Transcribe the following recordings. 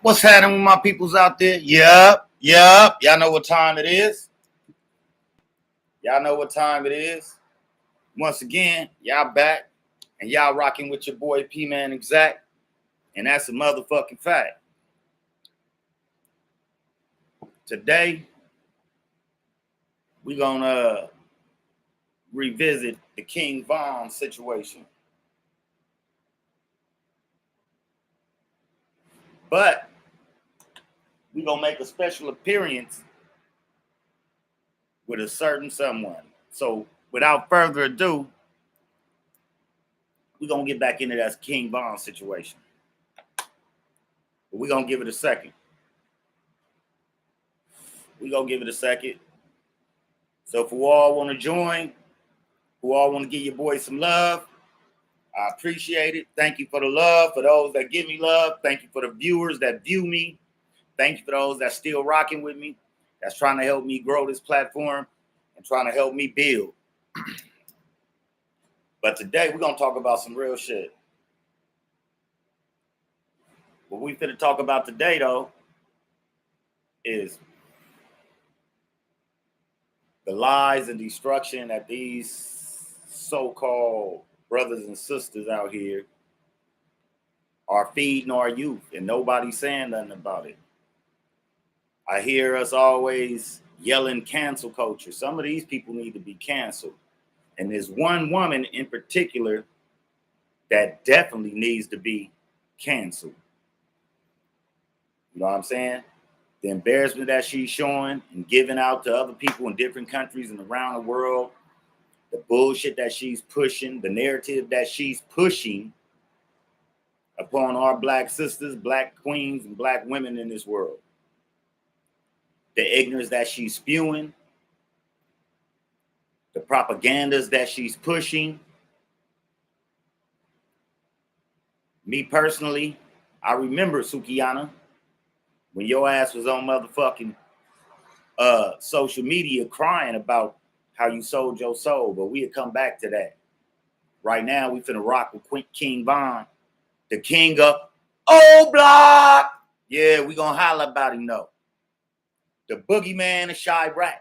What's happening with my peoples out there? Yup. Y'all know what time it is. Y'all know what time it is. Once again, y'all back and y'all rocking with your boy P Man Exact, and that's a motherfucking fact. Today, we gonna revisit the King Von situation. But we gonna make a special appearance with a certain someone. So without further ado, we gonna get back into that King Von situation. But we gonna give it a second. We gonna give it a second. So if you all want to join, who all want to give your boy some love, I appreciate it. Thank you for the love. For those that give me love, thank you for the viewers that view me. Thank you for those that's still rocking with me, that's trying to help me grow this platform and trying to help me build. But today we're going to talk about some real shit. What we finna talk about today, though, is the lies and destruction that these so-called brothers and sisters out here are feeding our youth, and nobody's saying nothing about it. I hear us always yelling cancel culture. Some of these people need to be canceled. And there's one woman in particular that definitely needs to be canceled. You know what I'm saying? The embarrassment that she's showing and giving out to other people in different countries and around the world, the bullshit that she's pushing, the narrative that she's pushing upon our black sisters, black queens, and black women in this world. The ignorance that she's spewing, the propagandas that she's pushing. Me personally, I remember, Sukiyana, when your ass was on motherfucking social media crying about how you sold your soul, but we'll come back to that. Right now, we finna rock with King Von, the king of O Block. Yeah, we gonna holler about him though. The boogeyman of Chiraq.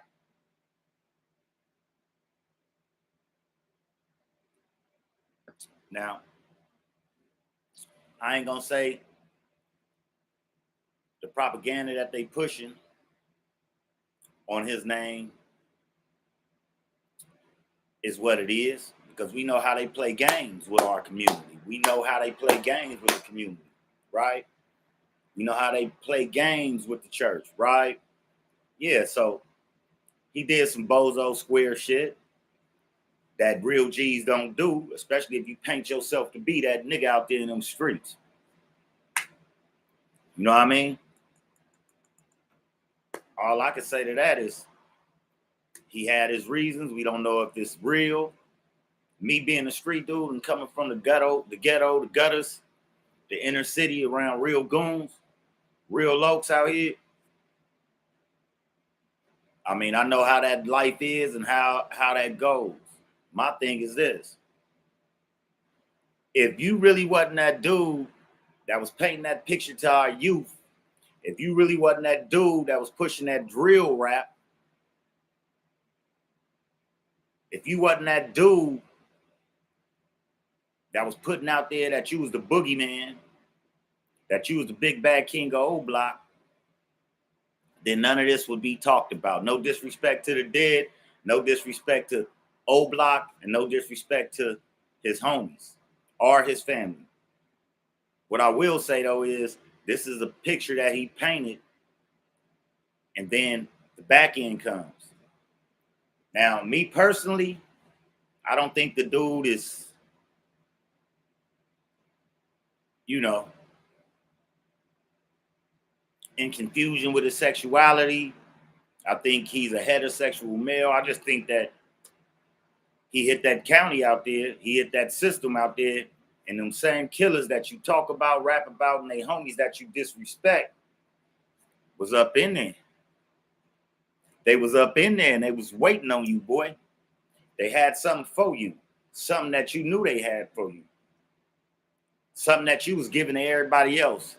Now, I ain't gonna say the propaganda that they pushing on his name is what it is, because we know how they play games with our community. We know how they play games with the community, right? We know how they play games with the church, right? Yeah, so he did some bozo square shit that real G's don't do, especially if you paint yourself to be that nigga out there in them streets. You know what I mean? All I can say to that is he had his reasons. We don't know if it's real. Me being a street dude and coming from the gutters, the inner city around real goons, real lokes out here. I mean, I know how that life is and how that goes. My thing is this. If you really wasn't that dude that was painting that picture to our youth, if you really wasn't that dude that was pushing that drill rap, if you wasn't that dude that was putting out there that you was the boogeyman, that you was the big bad king of O Block, then none of this would be talked about. No disrespect to the dead, no disrespect to O Block, and no disrespect to his homies or his family. What I will say, though, is this is a picture that he painted, and then the back end comes. Now, me personally, I don't think the dude is, in confusion with his sexuality. I think he's a heterosexual male. I just think that he hit that county out there. He hit that system out there. And them same killers that you talk about, rap about, and they homies that you disrespect was up in there. They was up in there and they was waiting on you, boy. They had something for you. Something that you knew they had for you. Something that you was giving to everybody else.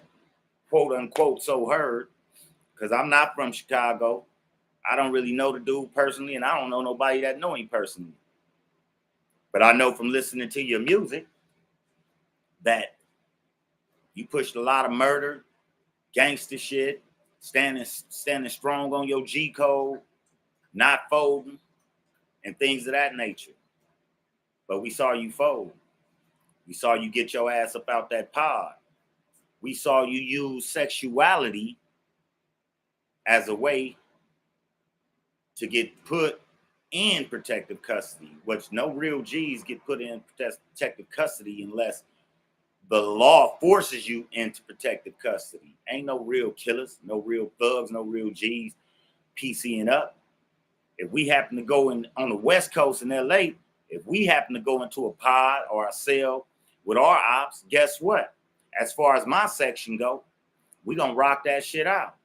quote unquote so heard, because I'm not from Chicago. I don't really know the dude personally, and I don't know nobody that know him personally. But I know from listening to your music that you pushed a lot of murder, gangster shit, standing strong on your G code, not folding, and things of that nature. But we saw you fold. We saw you get your ass up out that pod. We saw you use sexuality as a way to get put in protective custody, which no real G's get put in protective custody unless the law forces you into protective custody. Ain't no real killers, no real thugs, no real G's PCing up. If we happen to go in on the West Coast in LA, if we happen to go into a pod or a cell with our ops, guess what? As far as my section go, we gonna rock that shit out.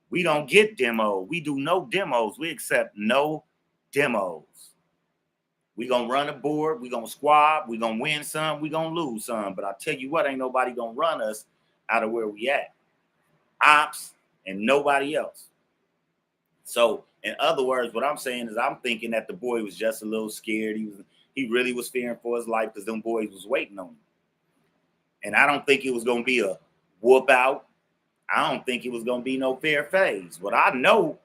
We don't get demo. We do no demos. We accept no demos. We gonna run a board. We gonna squab. We gonna win some. We gonna lose some. But I tell you what, ain't nobody gonna run us out of where we at. Ops and nobody else. So, in other words, what I'm saying is I'm thinking that the boy was just a little scared. He really was fearing for his life because them boys was waiting on him. And I don't think it was gonna be a whoop out. I don't think it was gonna be no fair phase. What I know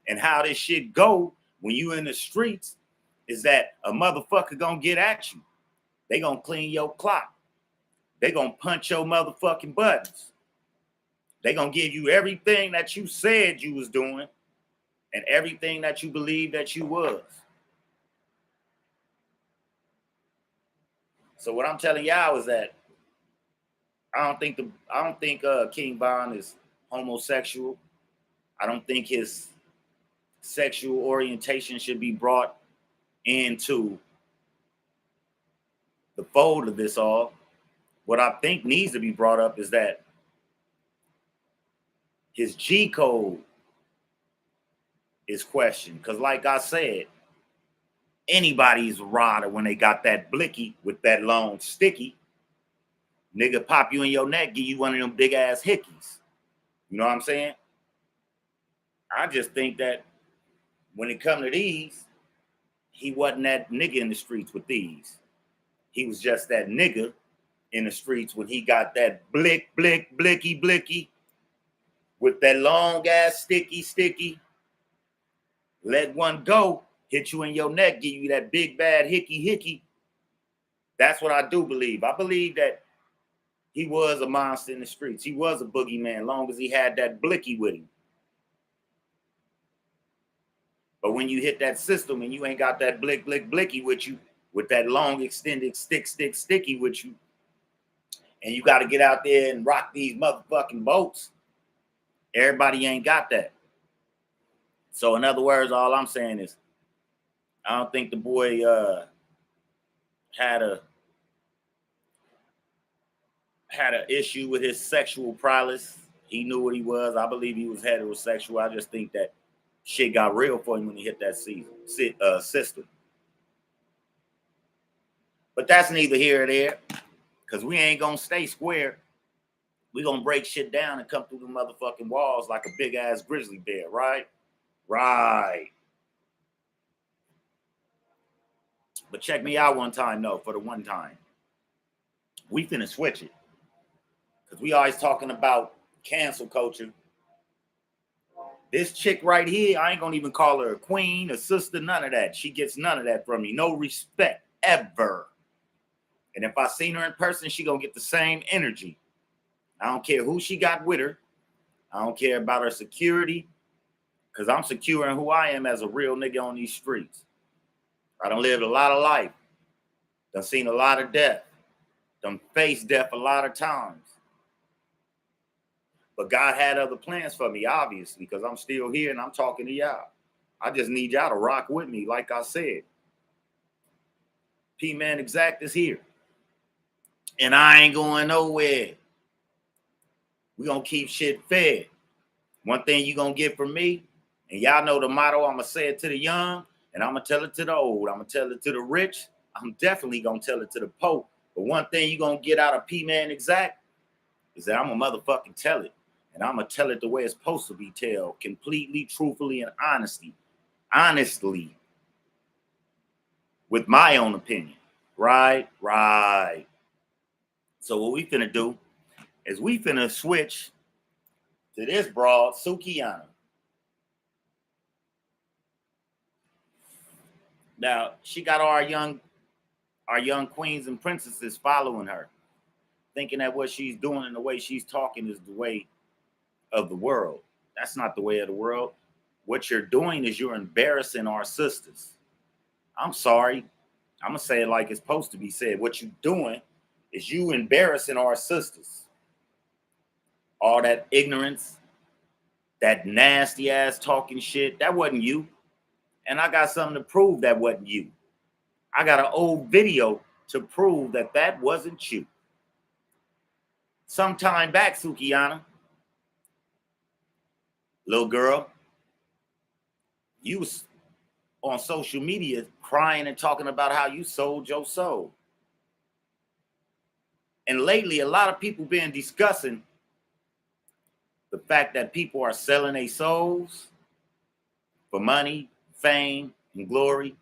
and how this shit go when you in the streets is that a motherfucker gonna get at you. They gonna clean your clock. They gonna punch your motherfucking buttons. They gonna give you everything that you said you was doing and everything that you believed that you was. So what I'm telling y'all is that I don't think King Von is homosexual. I don't think his sexual orientation should be brought into the fold of this all. What I think needs to be brought up is that his G code is questioned. Because like I said, anybody's a rider when they got that blicky with that long sticky. Nigga pop you in your neck, give you one of them big ass hickeys. You know what I'm saying? I just think that when it come to these, he wasn't that nigga in the streets with these. He was just that nigga in the streets when he got that blicky with that long ass sticky. Let one go, hit you in your neck, give you that big bad hickey. That's what I do believe. I believe that he was a monster in the streets. He was a boogeyman, long as he had that blicky with him. But when you hit that system and you ain't got that blicky with you, with that long extended sticky with you, and you got to get out there and rock these motherfucking boats, everybody ain't got that. So in other words, all I'm saying is, I don't think the boy had an issue with his sexual prowess. He knew what he was. I believe he was heterosexual. I just think that shit got real for him when he hit that system. But that's neither here or there, because we ain't gonna stay square. We gonna break shit down and come through the motherfucking walls like a big ass grizzly bear, right? Right. But check me out one time, though, for the one time. We finna switch it. Because we always talking about cancel culture. This chick right here, I ain't gonna even call her a queen, a sister, none of that. She gets none of that from me. No respect, ever. And if I seen her in person, she gonna get the same energy. I don't care who she got with her. I don't care about her security. Because I'm secure in who I am as a real nigga on these streets. I done lived a lot of life. Done seen a lot of death. Done faced death a lot of times. But God had other plans for me, obviously, because I'm still here and I'm talking to y'all. I just need y'all to rock with me, like I said. P-Man Exact is here. And I ain't going nowhere. We gonna keep shit fed. One thing you gonna get from me, and y'all know the motto, I'm gonna say it to the young, and I'm gonna tell it to the old. I'm gonna tell it to the rich. I'm definitely gonna tell it to the poor. But one thing you gonna get out of P-Man Exact is that I'm gonna motherfucking tell it. And I'm going to tell it the way it's supposed to be told, completely, truthfully, and honestly, with my own opinion. Right. So what we finna do is we finna switch to this broad, Sukihana. Now, she got our young queens and princesses following her, thinking that what she's doing and the way she's talking is the way of the world. That's not the way of the world. What you're doing is you're embarrassing our sisters. I'm sorry. I'm going to say it like it's supposed to be said. What you're doing is you embarrassing our sisters. All that ignorance, that nasty ass talking shit, that wasn't you. And I got something to prove that wasn't you. I got an old video to prove that that wasn't you. Sometime back, Sukihana, little girl, you was on social media crying and talking about how you sold your soul. And lately, a lot of people been discussing the fact that people are selling their souls for money, fame, and glory.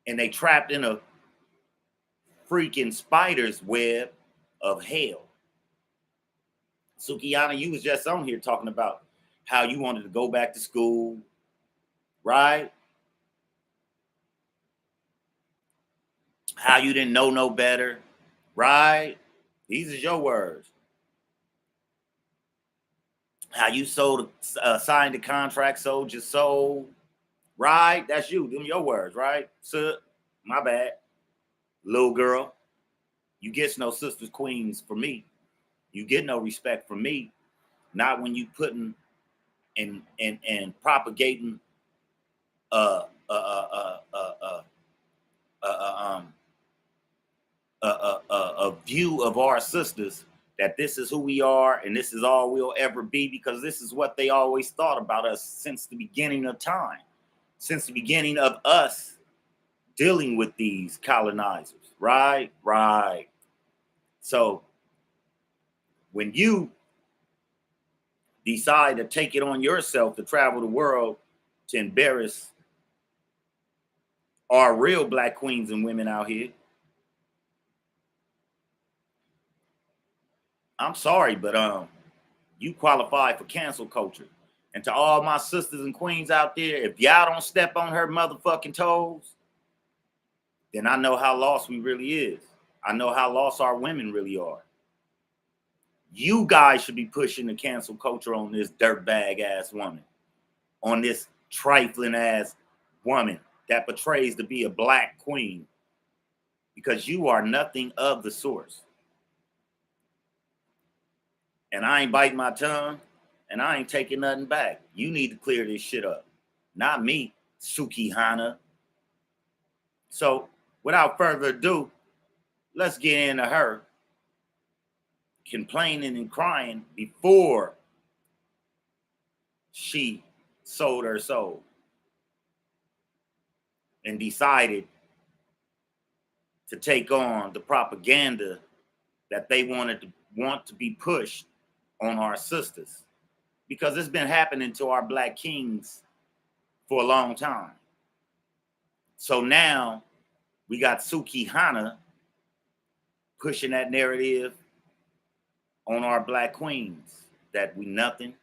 And they trapped in a freaking spider's web of hell. Sukihana, you was just on here talking about how you wanted to go back to school, right? How you didn't know no better, right? These are your words. How you signed the contract, sold your soul, right? That's you. Them your words, right? So, my bad. Little girl, you get no sisters, queens for me. You get no respect from me. Not when you putting and propagating uh uh uh uh uh a view of our sisters that this is who we are and this is all we'll ever be, because this is what they always thought about us since the beginning of time, since the beginning of us dealing with these colonizers. Right. So when you decide to take it on yourself to travel the world to embarrass our real black queens and women out here, I'm sorry, but you qualify for cancel culture. And to all my sisters and queens out there, if y'all don't step on her motherfucking toes, then I know how lost we really is. I know how lost our women really are. You guys should be pushing the cancel culture on this dirtbag ass woman, on this trifling ass woman that portrays to be a black queen, because you are nothing of the source. And I ain't biting my tongue, and I ain't taking nothing back. You need to clear this shit up. Not me, Sukihana. So, without further ado, let's get into her complaining and crying before she sold her soul and decided to take on the propaganda that they want to be pushed on our sisters, because it's been happening to our black kings for a long time. So now we got Sukihana pushing that narrative on our black queens that we nothing.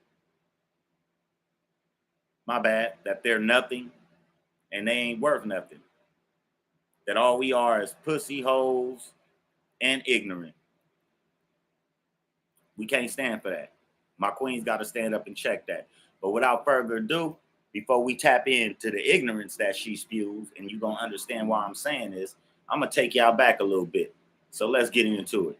My bad, that they're nothing and they ain't worth nothing. That all we are is pussy hoes and ignorant. We can't stand for that. My queen's got to stand up and check that. But without further ado, before we tap into the ignorance that she spews, and you're going to understand why I'm saying this, I'm going to take y'all back a little bit. So let's get into it.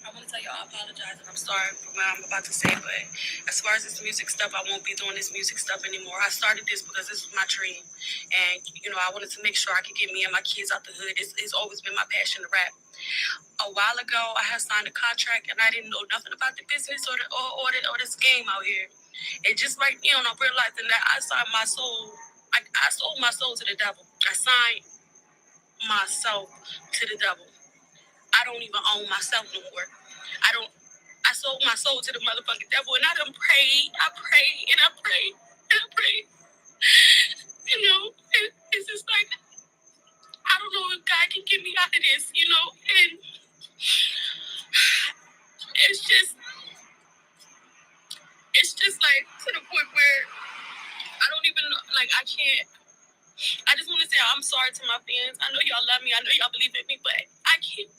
I want to tell y'all I apologize and I'm sorry for what I'm about to say, but as far as this music stuff, I won't be doing this music stuff anymore. I started this because this was my dream. And, I wanted to make sure I could get me and my kids out the hood. It's always been my passion to rap. A while ago, I had signed a contract and I didn't know nothing about the business or this game out here. And just right now, I'm realizing that I signed my soul. I sold my soul to the devil. I signed myself to the devil. I don't even own myself no more. I sold my soul to the motherfucking devil, and I done prayed. I prayed and I prayed and I prayed. It's just like, I don't know if God can get me out of this, and it's just like to the point where I don't even know, like, I can't. I just want to say I'm sorry to my fans. I know y'all love me. I know y'all believe in me, but I can't.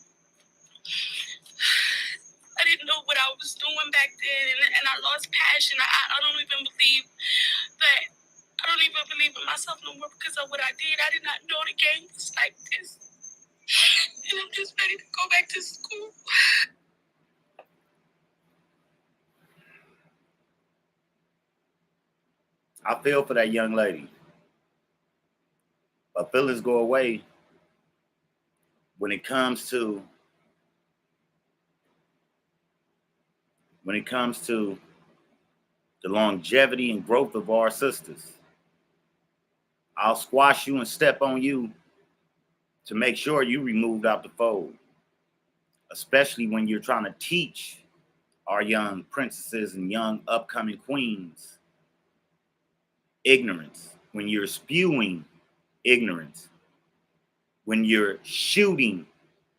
I didn't know what I was doing back then, and I lost passion. I don't even believe that. I don't even believe in myself no more because of what I did. I did not know the game was like this. And I'm just ready to go back to school. I feel for that young lady. But feelings go away when it comes to the longevity and growth of our sisters. I'll squash you and step on you to make sure you removed out the fold, especially when you're trying to teach our young princesses and young upcoming queens ignorance, when you're spewing ignorance, when you're shooting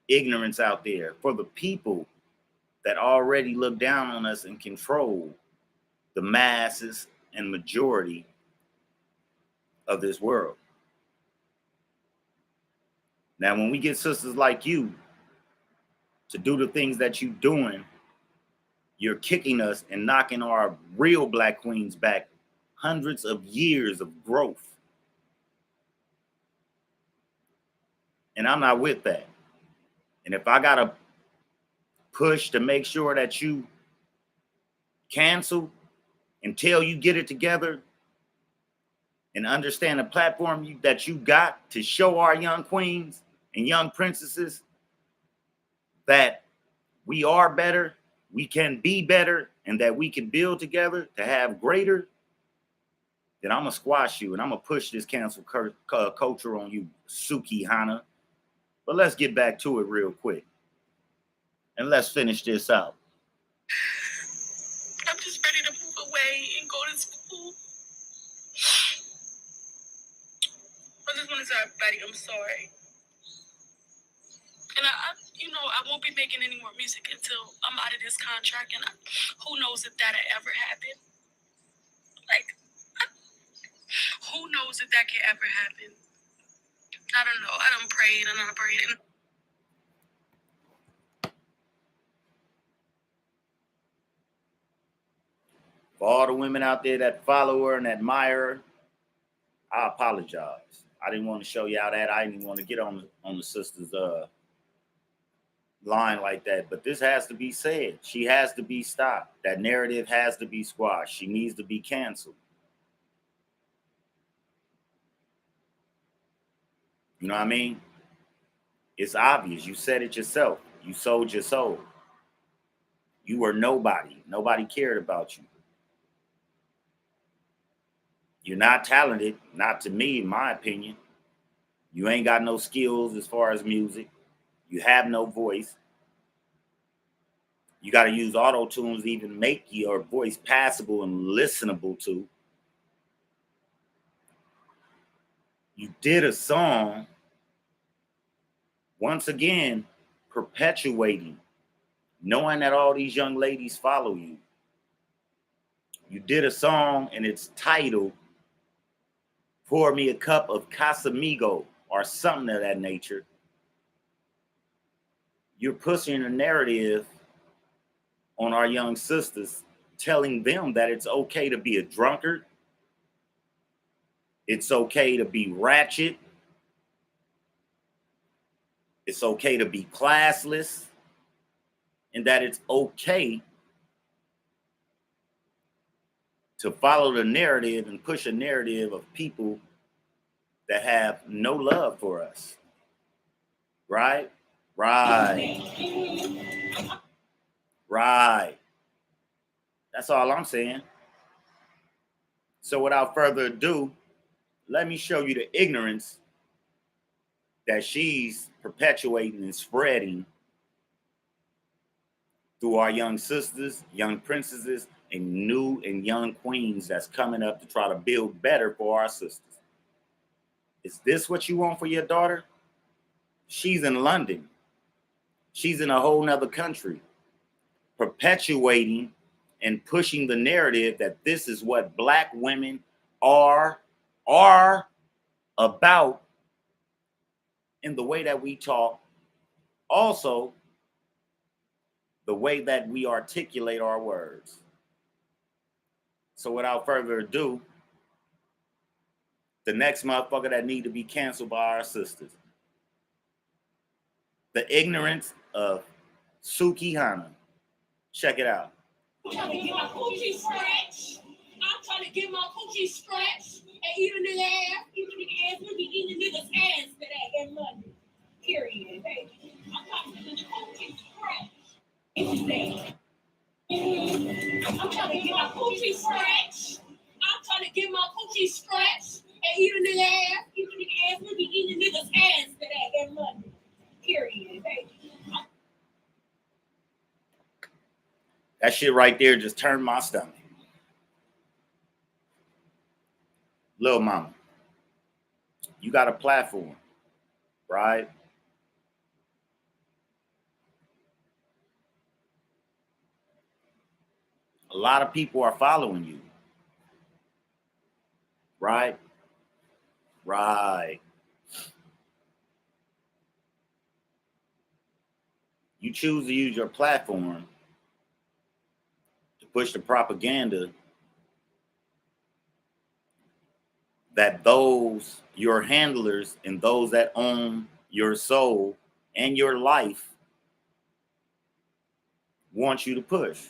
ignorance out there for the people that already look down on us and control the masses and majority of this world. Now, when we get sisters like you to do the things that you're doing, you're kicking us and knocking our real black queens back hundreds of years of growth. And I'm not with that. And if I got to push to make sure that you cancel until you get it together and understand the platform that you got to show our young queens and young princesses that we are better, we can be better, and that we can build together to have greater, then I'm going to squash you and I'm going to push this cancel culture on you, Suki Hana. But let's get back to it real quick. And let's finish this out. I'm just ready to move away and go to school. I just want to tell everybody I'm sorry. And I won't be making any more music until I'm out of this contract. And who knows if that'll ever happen. Like, who knows if that can ever happen. I don't know. I done prayed and I prayed. For all the women out there that follow her and admire her, I apologize. I didn't want to show y'all that. I didn't even want to get on the sister's line like that. But this has to be said. She has to be stopped. That narrative has to be squashed. She needs to be canceled. You know what I mean? It's obvious. You said it yourself. You sold your soul. You were nobody. Nobody cared about you. You're not talented, not to me, in my opinion. You ain't got no skills as far as music. You have no voice. You got to use auto tunes to even make your voice passable and listenable to. You did a song, once again, perpetuating, knowing that all these young ladies follow you. You did a song and it's titled Pour Me a Cup of Casamigo or something of that nature. You're pushing a narrative on our young sisters, telling them that it's okay to be a drunkard. It's okay to be ratchet. It's okay to be classless. And that it's okay to follow the narrative and push a narrative of people that have no love for us. Right? Right. Right. That's all I'm saying. So without further ado, let me show you the ignorance that she's perpetuating and spreading through our young sisters, young princesses, and new and young queens that's coming up to try to build better for our sisters. Is this what you want for your daughter? She's in London. She's in a whole nother country, perpetuating and pushing the narrative that this is what Black women are about in the way that we talk. Also, the way that we articulate our words. So without further ado, the next motherfucker that need to be canceled by our sisters. The ignorance of Suki Hana. Check it out. I'm trying to get my coochie stretched. I'm trying to get my coochie stretched and eat a nigga ass. Eat a nigga ass. We be eating a nigga's ass today in London. Period, baby. I'm trying to get the coochie stretched. I'm trying to get my coochie stretched. I'm trying to get my coochie stretched and eat a nigga ass. Eat a nigga ass. We be eating a nigga's ass today in London. Period, baby. That shit right there just turned my stomach. Lil mama, you got a platform, right? A lot of people are following you, right? Right. You choose to use your platform to push the propaganda that those, your handlers and those that own your soul and your life want you to push.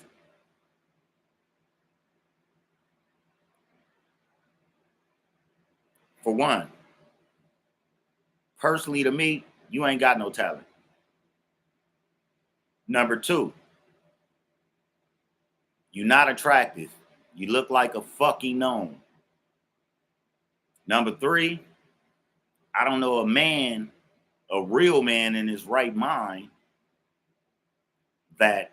For one, personally to me, you ain't got no talent. Number two, you're not attractive. You look like a fucking gnome. Number three, I don't know a man, a real man in his right mind that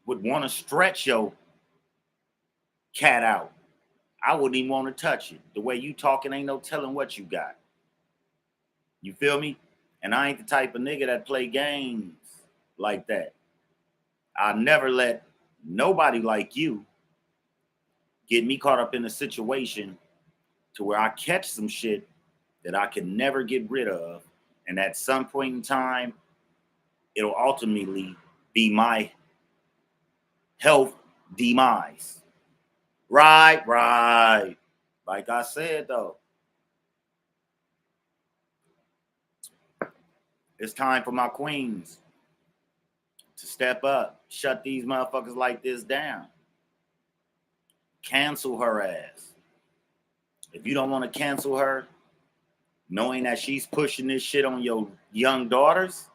would want to stretch your cat out. I wouldn't even want to touch it. The way you talking, ain't no telling what you got. You feel me? And I ain't the type of nigga that play games like that. I never let nobody like you get me caught up in a situation to where I catch some shit that I can never get rid of. And at some point in time, it'll ultimately be my health demise. Right. Like I said, though, it's time for my queens to step up, shut these motherfuckers like this down. Cancel her ass. If you don't want to cancel her, knowing that she's pushing this shit on your young daughters,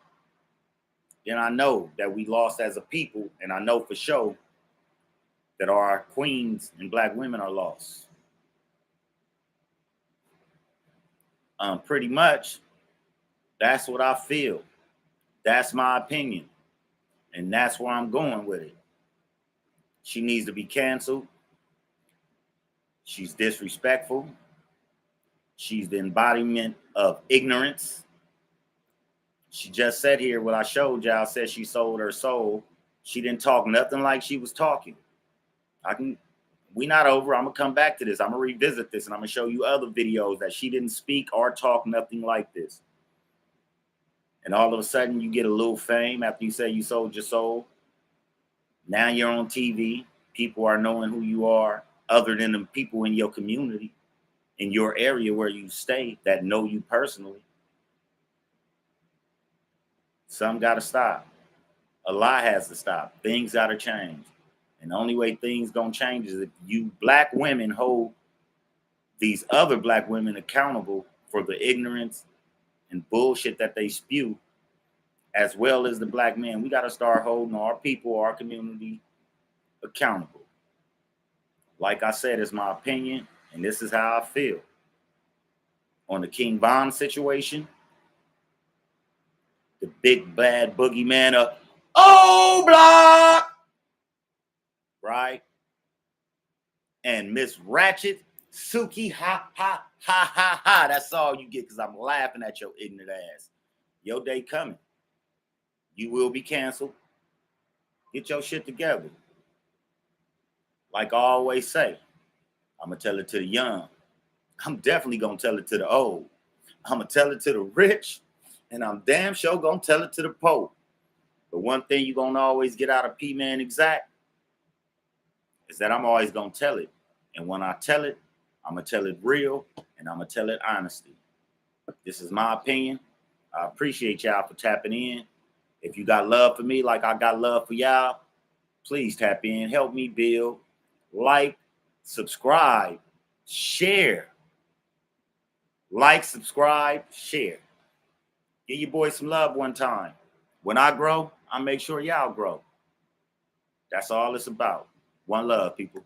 then I know that we lost as a people, and I know for sure that our queens and Black women are lost. Pretty much, that's what I feel. That's my opinion. And that's where I'm going with it. She needs to be canceled. She's disrespectful. She's the embodiment of ignorance. She just said here what I showed y'all, said she sold her soul. She didn't talk nothing like she was talking. We not over. I'm going to come back to this. I'm going to revisit this, and I'm going to show you other videos that she didn't speak or talk nothing like this. And all of a sudden, you get a little fame after you say you sold your soul. Now you're on TV. People are knowing who you are, other than the people in your community, in your area where you stay, that know you personally. Some got to stop. A lot has to stop. Things got to change. And the only way things going to change is if you Black women hold these other Black women accountable for the ignorance and bullshit that they spew, as well as the Black men. We got to start holding our people, our community accountable. Like I said, it's my opinion, and this is how I feel. On the King Von situation, the big bad boogeyman of O Block, right? And Miss Ratchet, Suki, ha, ha, ha, ha, ha. That's all you get because I'm laughing at your ignorant ass. Your day coming. You will be canceled. Get your shit together. Like I always say, I'm going to tell it to the young. I'm definitely going to tell it to the old. I'm going to tell it to the rich. And I'm damn sure going to tell it to the poor. But one thing you're going to always get out of P-Man Exact is that I'm always going to tell it. And when I tell it, I'm going to tell it real and I'm going to tell it honestly. This is my opinion. I appreciate y'all for tapping in. If you got love for me like I got love for y'all, please tap in. Help me build. Like, subscribe, share. Like, subscribe, share. Give your boy some love one time. When I grow, I make sure y'all grow. That's all it's about. One love, people.